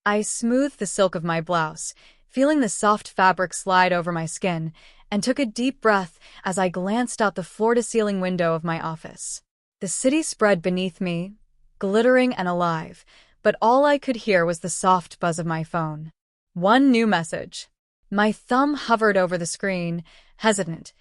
I smoothed the silk of my blouse, feeling the soft fabric slide over my skin, and took a deep breath as I glanced out the floor-to-ceiling window of my office. The city spread beneath me, glittering and alive, but all I could hear was the soft buzz of my phone. One new message. My thumb hovered over the screen, hesitant,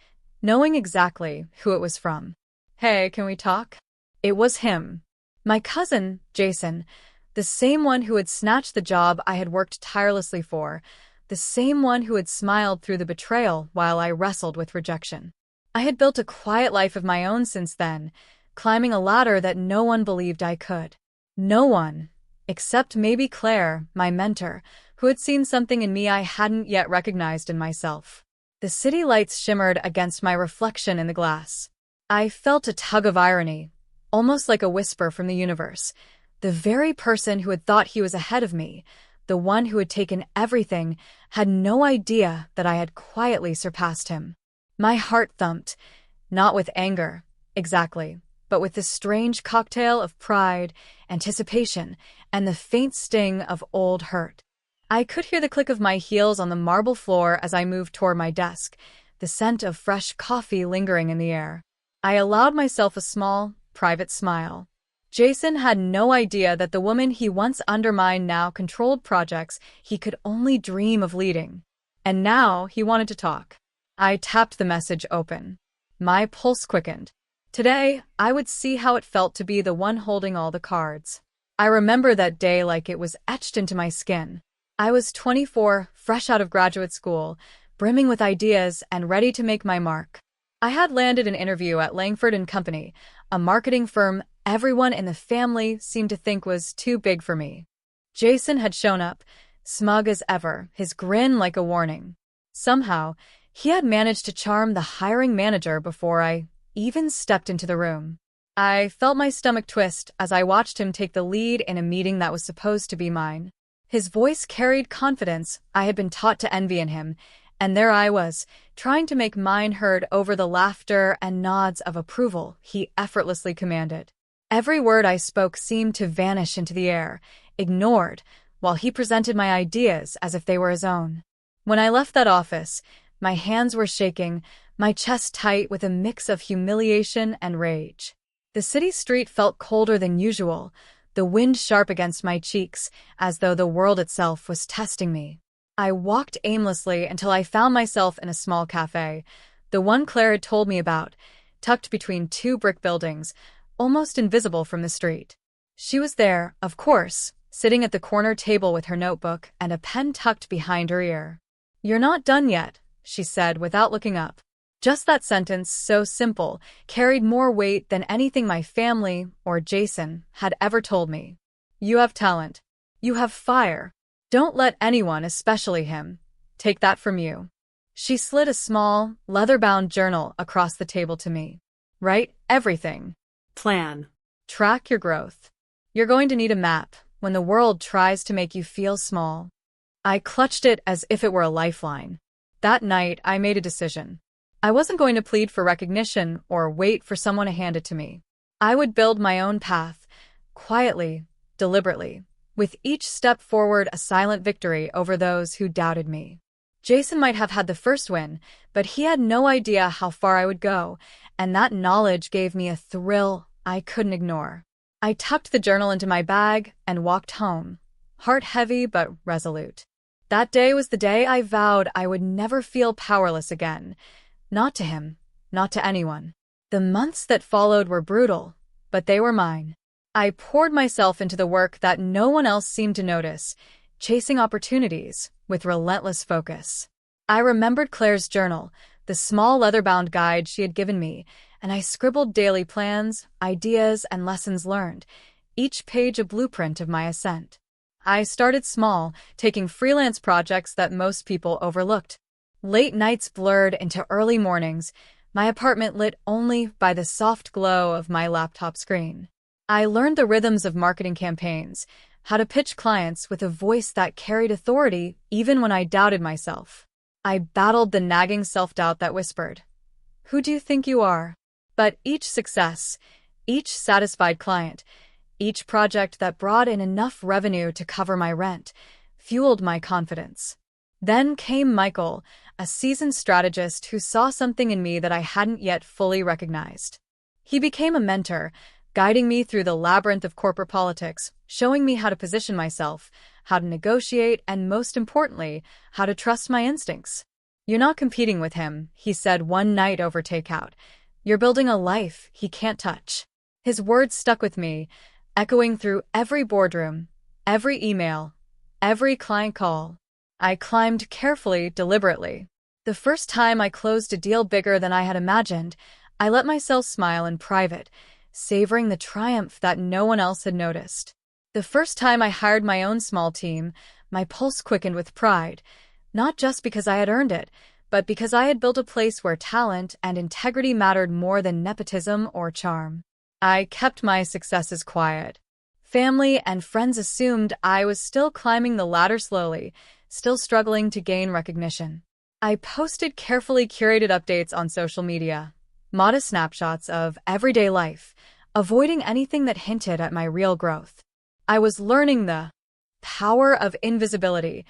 knowing exactly who it was from. "Hey, can we talk?" It was him. My cousin, Jason, the same one who had snatched the job I had worked tirelessly for, the same one who had smiled through the betrayal while I wrestled with rejection. I had built a quiet life of my own since then, climbing a ladder that no one believed I could. No one, except maybe Claire, my mentor, who had seen something in me I hadn't yet recognized in myself. The city lights shimmered against my reflection in the glass. I felt a tug of irony, almost like a whisper from the universe. The very person who had thought he was ahead of me, the one who had taken everything, had no idea that I had quietly surpassed him. My heart thumped, not with anger, exactly, but with the strange cocktail of pride, anticipation, and the faint sting of old hurt. I could hear the click of my heels on the marble floor as I moved toward my desk, the scent of fresh coffee lingering in the air. I allowed myself a small, private smile. Jason had no idea that the woman he once undermined now controlled projects he could only dream of leading. And now he wanted to talk. I tapped the message open. My pulse quickened. Today, I would see how it felt to be the one holding all the cards. I remember that day like it was etched into my skin. I was 24, fresh out of graduate school, brimming with ideas and ready to make my mark. I had landed an interview at Langford and Company, a marketing firm everyone in the family seemed to think was too big for me. Jason had shown up, smug as ever, his grin like a warning. Somehow, he had managed to charm the hiring manager before I even stepped into the room. I felt my stomach twist as I watched him take the lead in a meeting that was supposed to be mine. His voice carried confidence I had been taught to envy in him, and there I was, trying to make mine heard over the laughter and nods of approval he effortlessly commanded. Every word I spoke seemed to vanish into the air, ignored, while he presented my ideas as if they were his own. When I left that office, my hands were shaking, my chest tight with a mix of humiliation and rage. The city street felt colder than usual, the wind sharp against my cheeks, as though the world itself was testing me. I walked aimlessly until I found myself in a small cafe, the one Claire had told me about, tucked between two brick buildings, almost invisible from the street. She was there, of course, sitting at the corner table with her notebook and a pen tucked behind her ear. "You're not done yet," she said without looking up. Just that sentence, so simple, carried more weight than anything my family, or Jason, had ever told me. "You have talent. You have fire. Don't let anyone, especially him, take that from you." She slid a small, leather-bound journal across the table to me. "Write everything. Plan. Track your growth. You're going to need a map when the world tries to make you feel small." I clutched it as if it were a lifeline. That night, I made a decision. I wasn't going to plead for recognition or wait for someone to hand it to me. I would build my own path, quietly, deliberately, with each step forward a silent victory over those who doubted me. Jason might have had the first win, but he had no idea how far I would go, and that knowledge gave me a thrill I couldn't ignore. I tucked the journal into my bag and walked home, heart heavy but resolute. That day was the day I vowed I would never feel powerless again. Not to him, not to anyone. The months that followed were brutal, but they were mine. I poured myself into the work that no one else seemed to notice, chasing opportunities with relentless focus. I remembered Claire's journal, the small leather-bound guide she had given me, and I scribbled daily plans, ideas, and lessons learned, each page a blueprint of my ascent. I started small, taking freelance projects that most people overlooked. Late nights blurred into early mornings, my apartment lit only by the soft glow of my laptop screen. I learned the rhythms of marketing campaigns, how to pitch clients with a voice that carried authority even when I doubted myself. I battled the nagging self-doubt that whispered, "Who do you think you are?" But each success, each satisfied client, Each project that brought in enough revenue to cover my rent fueled my confidence. Then came Michael, a seasoned strategist who saw something in me that I hadn't yet fully recognized. He became a mentor, guiding me through the labyrinth of corporate politics, showing me how to position myself, how to negotiate, and most importantly, how to trust my instincts. "You're not competing with him," he said one night over takeout. "You're building a life he can't touch." His words stuck with me, echoing through every boardroom, every email, every client call. I climbed carefully, deliberately. The first time I closed a deal bigger than I had imagined, I let myself smile in private, savoring the triumph that no one else had noticed. The first time I hired my own small team, my pulse quickened with pride, not just because I had earned it, but because I had built a place where talent and integrity mattered more than nepotism or charm. I kept my successes quiet. Family and friends assumed I was still climbing the ladder slowly, still struggling to gain recognition. I posted carefully curated updates on social media, modest snapshots of everyday life, avoiding anything that hinted at my real growth. I was learning the power of invisibility,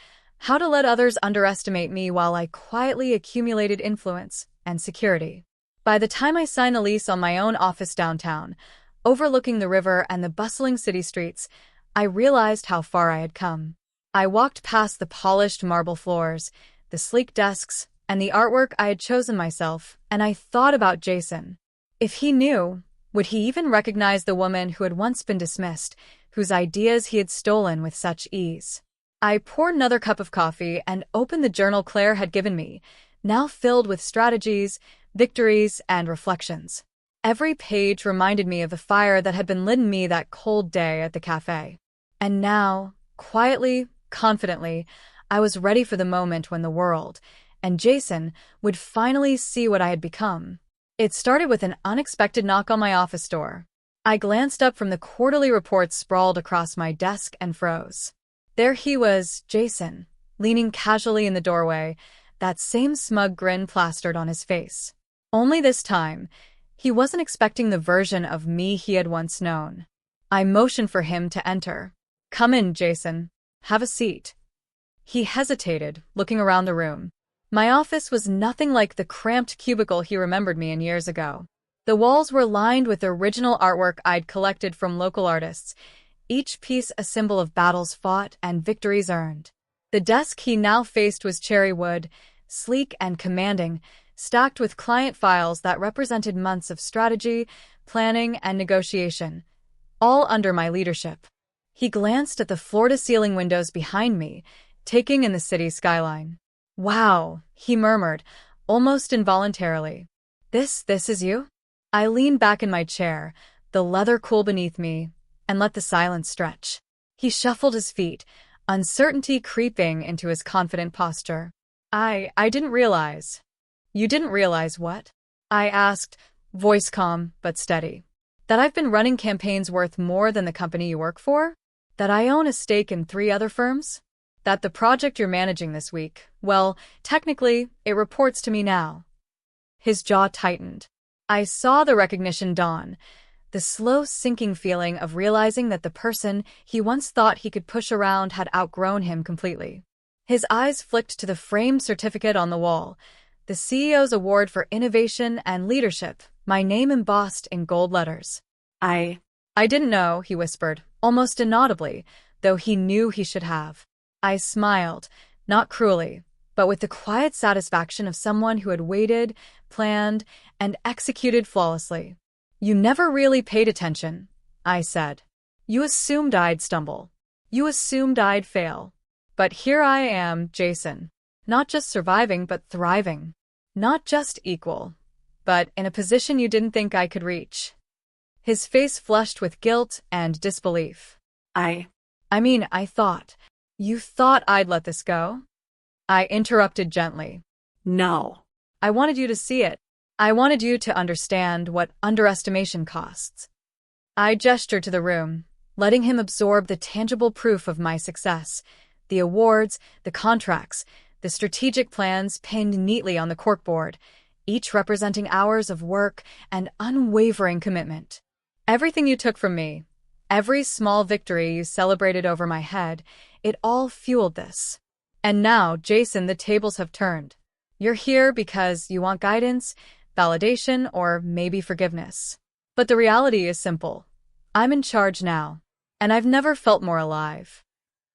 how to let others underestimate me while I quietly accumulated influence and security. By the time I signed the lease on my own office downtown, overlooking the river and the bustling city streets, I realized how far I had come. I walked past the polished marble floors, the sleek desks, and the artwork I had chosen myself, and I thought about Jason. If he knew, would he even recognize the woman who had once been dismissed, whose ideas he had stolen with such ease? I poured another cup of coffee and opened the journal Claire had given me, now filled with strategies, victories, and reflections. Every page reminded me of the fire that had been lit in me that cold day at the cafe. And now, quietly, confidently, I was ready for the moment when the world, and Jason, would finally see what I had become. It started with an unexpected knock on my office door. I glanced up from the quarterly reports sprawled across my desk and froze. There he was, Jason, leaning casually in the doorway, that same smug grin plastered on his face. Only this time, he wasn't expecting the version of me he had once known. I motioned for him to enter. "Come in, Jason. Have a seat." He hesitated, looking around the room. My office was nothing like the cramped cubicle he remembered me in years ago. The walls were lined with original artwork I'd collected from local artists, each piece a symbol of battles fought and victories earned. The desk he now faced was cherry wood, sleek and commanding, stacked with client files that represented months of strategy, planning, and negotiation, all under my leadership. He glanced at the floor-to-ceiling windows behind me, taking in the city skyline. "Wow," he murmured, almost involuntarily. This is you?" I leaned back in my chair, the leather cool beneath me, and let the silence stretch. He shuffled his feet, uncertainty creeping into his confident posture. I didn't realize." "You didn't realize what?" I asked, voice calm but steady. "That I've been running campaigns worth more than the company you work for? That I own a stake in 3 other firms? That the project you're managing this week, well, technically, it reports to me now." His jaw tightened. I saw the recognition dawn, the slow sinking feeling of realizing that the person he once thought he could push around had outgrown him completely. His eyes flicked to the framed certificate on the wall, the CEO's Award for Innovation and Leadership, my name embossed in gold letters. I didn't know," he whispered, almost inaudibly, though he knew he should have. I smiled, not cruelly, but with the quiet satisfaction of someone who had waited, planned, and executed flawlessly. "You never really paid attention," I said. "You assumed I'd stumble. You assumed I'd fail. But here I am, Jason. Not just surviving, but thriving. Not just equal, but in a position you didn't think I could reach." His face flushed with guilt and disbelief. I thought. You thought I'd let this go?" I interrupted gently. "No. I wanted you to see it. I wanted you to understand what underestimation costs." I gestured to the room, letting him absorb the tangible proof of my success, the awards, the contracts, the strategic plans pinned neatly on the corkboard, each representing hours of work and unwavering commitment. "Everything you took from me, Every small victory you celebrated over my head, it all fueled this. And now, Jason, the tables have turned. You're here because you want guidance, validation, or maybe forgiveness. But the reality is simple. I'm in charge now, and I've never felt more alive.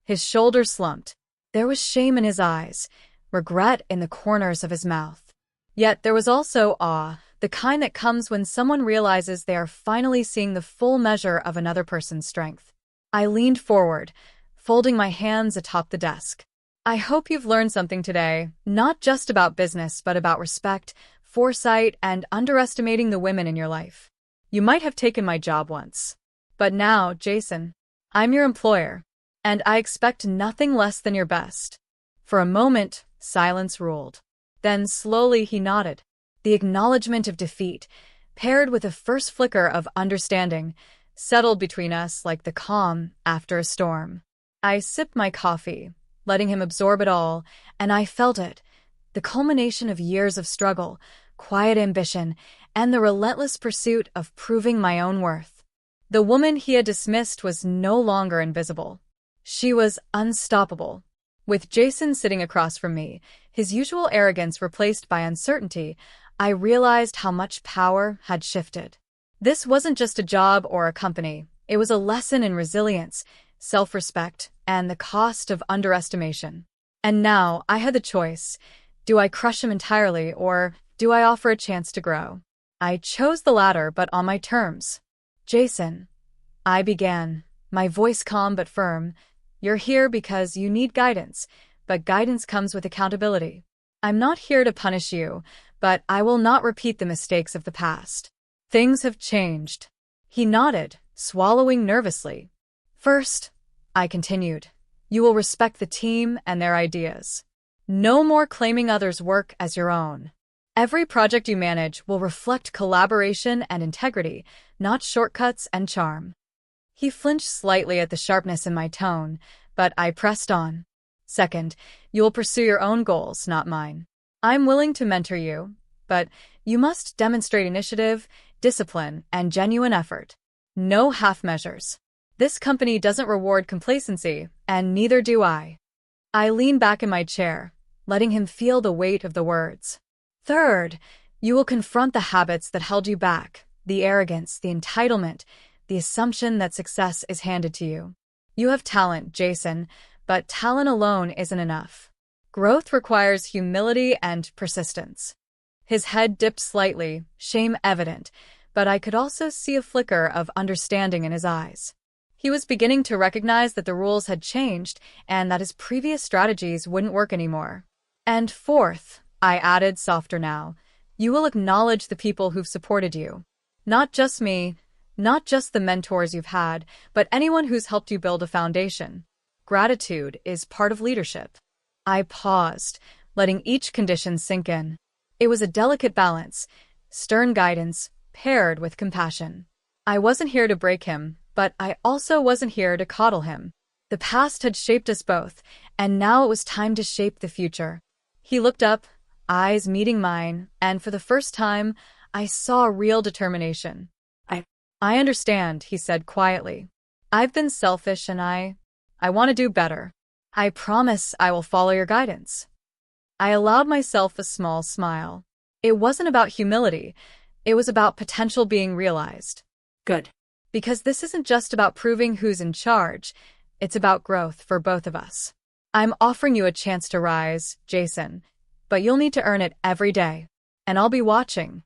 His shoulders slumped. There was shame in his eyes, regret in the corners of his mouth. Yet there was also awe, the kind that comes when someone realizes they are finally seeing the full measure of another person's strength. I leaned forward, folding my hands atop the desk. I hope you've learned something today, not just about business, but about respect, foresight, and underestimating the women in your life. You might have taken my job once. But now, Jason, I'm your employer, and I expect nothing less than your best. For a moment, silence ruled. Then slowly he nodded. The acknowledgement of defeat, paired with a first flicker of understanding, settled between us like the calm after a storm. I sipped my coffee, letting him absorb it all, and I felt it, the culmination of years of struggle, quiet ambition, and the relentless pursuit of proving my own worth. The woman he had dismissed was no longer invisible. She was unstoppable. With Jason sitting across from me, his usual arrogance replaced by uncertainty, I realized how much power had shifted. This wasn't just a job or a company. It was a lesson in resilience, self-respect, and the cost of underestimation. And now I had the choice. Do I crush him entirely, or do I offer a chance to grow? I chose the latter, but on my terms. Jason, I began, my voice calm but firm. You're here because you need guidance, but guidance comes with accountability. I'm not here to punish you, but I will not repeat the mistakes of the past. Things have changed. He nodded, swallowing nervously. First, I continued, you will respect the team and their ideas. No more claiming others' work as your own. Every project you manage will reflect collaboration and integrity, not shortcuts and charm. He flinched slightly at the sharpness in my tone, but I pressed on. Second, you will pursue your own goals, not mine. I'm willing to mentor you, but you must demonstrate initiative, discipline, and genuine effort. No half measures. This company doesn't reward complacency, and neither do I. I leaned back in my chair, letting him feel the weight of the words. Third, you will confront the habits that held you back, the arrogance, the entitlement, the assumption that success is handed to you. You have talent, Jason, but talent alone isn't enough. Growth requires humility and persistence. His head dipped slightly, shame evident, but I could also see a flicker of understanding in his eyes. He was beginning to recognize that the rules had changed and that his previous strategies wouldn't work anymore. And fourth, I added softer now, you will acknowledge the people who've supported you. Not just me, not just the mentors you've had, but anyone who's helped you build a foundation. Gratitude is part of leadership. I paused, letting each condition sink in. It was a delicate balance, stern guidance, paired with compassion. I wasn't here to break him, but I also wasn't here to coddle him. The past had shaped us both, and now it was time to shape the future. He looked up, eyes meeting mine, and for the first time, I saw real determination. I understand, he said quietly. I've been selfish and I want to do better. I promise I will follow your guidance. I allowed myself a small smile. It wasn't about humility. It was about potential being realized. Good. Because this isn't just about proving who's in charge. It's about growth for both of us. I'm offering you a chance to rise, Jason, but you'll need to earn it every day. And I'll be watching.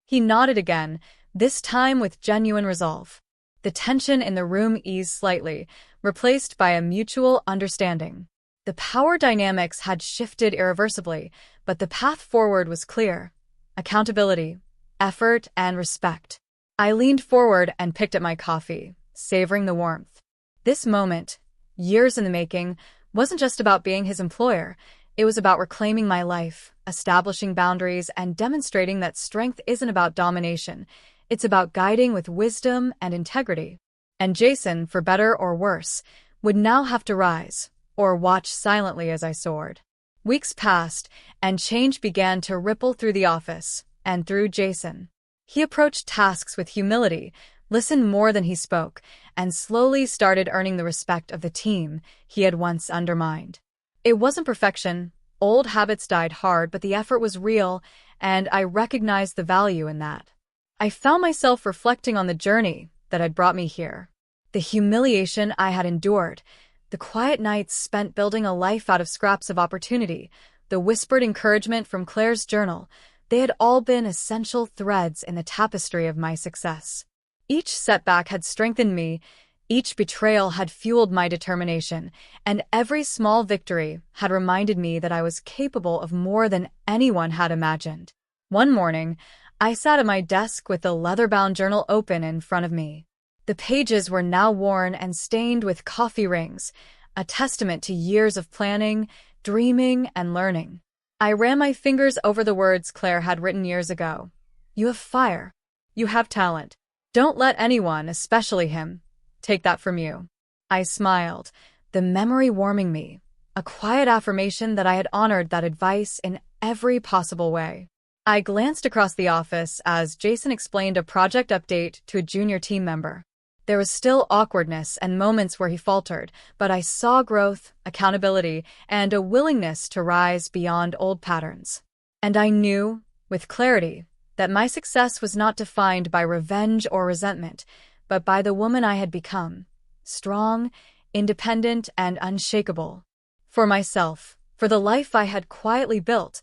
He nodded again, this time with genuine resolve. The tension in the room eased slightly, replaced by a mutual understanding. The power dynamics had shifted irreversibly, but the path forward was clear. Accountability, effort, and respect. I leaned forward and picked at my coffee, savoring the warmth. This moment, years in the making, wasn't just about being his employer. It was about reclaiming my life, establishing boundaries, and demonstrating that strength isn't about domination. It's about guiding with wisdom and integrity. And Jason, for better or worse, would now have to rise, or watch silently as I soared. Weeks passed, and change began to ripple through the office, and through Jason. He approached tasks with humility, listened more than he spoke, and slowly started earning the respect of the team he had once undermined. It wasn't perfection. Old habits died hard, but the effort was real, and I recognized the value in that. I found myself reflecting on the journey that had brought me here. The humiliation I had endured, the quiet nights spent building a life out of scraps of opportunity, the whispered encouragement from Claire's journal, they had all been essential threads in the tapestry of my success. Each setback had strengthened me, each betrayal had fueled my determination, and every small victory had reminded me that I was capable of more than anyone had imagined. One morning, I sat at my desk with the leather-bound journal open in front of me. The pages were now worn and stained with coffee rings, a testament to years of planning, dreaming, and learning. I ran my fingers over the words Claire had written years ago. You have fire. You have talent. Don't let anyone, especially him, take that from you. I smiled, the memory warming me, a quiet affirmation that I had honored that advice in every possible way. I glanced across the office as Jason explained a project update to a junior team member. There was still awkwardness and moments where he faltered, but I saw growth, accountability, and a willingness to rise beyond old patterns. And I knew, with clarity, that my success was not defined by revenge or resentment, but by the woman I had become, strong, independent, and unshakable. For myself, for the life I had quietly built,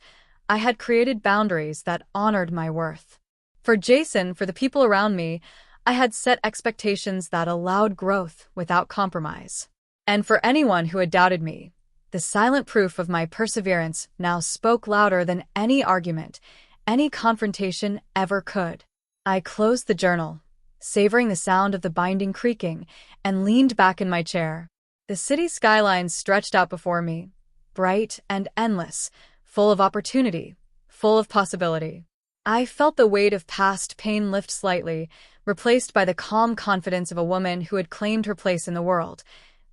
I had created boundaries that honored my worth. For Jason, for the people around me, I had set expectations that allowed growth without compromise. And for anyone who had doubted me, the silent proof of my perseverance now spoke louder than any argument, any confrontation ever could. I closed the journal, savoring the sound of the binding creaking, and leaned back in my chair. The city skyline stretched out before me, bright and endless, full of opportunity, full of possibility. I felt the weight of past pain lift slightly, replaced by the calm confidence of a woman who had claimed her place in the world,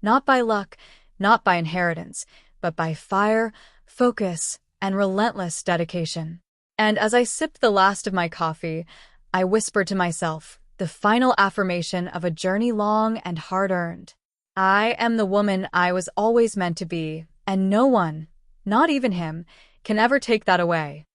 not by luck, not by inheritance, but by fire, focus, and relentless dedication. And as I sipped the last of my coffee, I whispered to myself, the final affirmation of a journey long and hard-earned. I am the woman I was always meant to be, and no one, not even him, can ever take that away.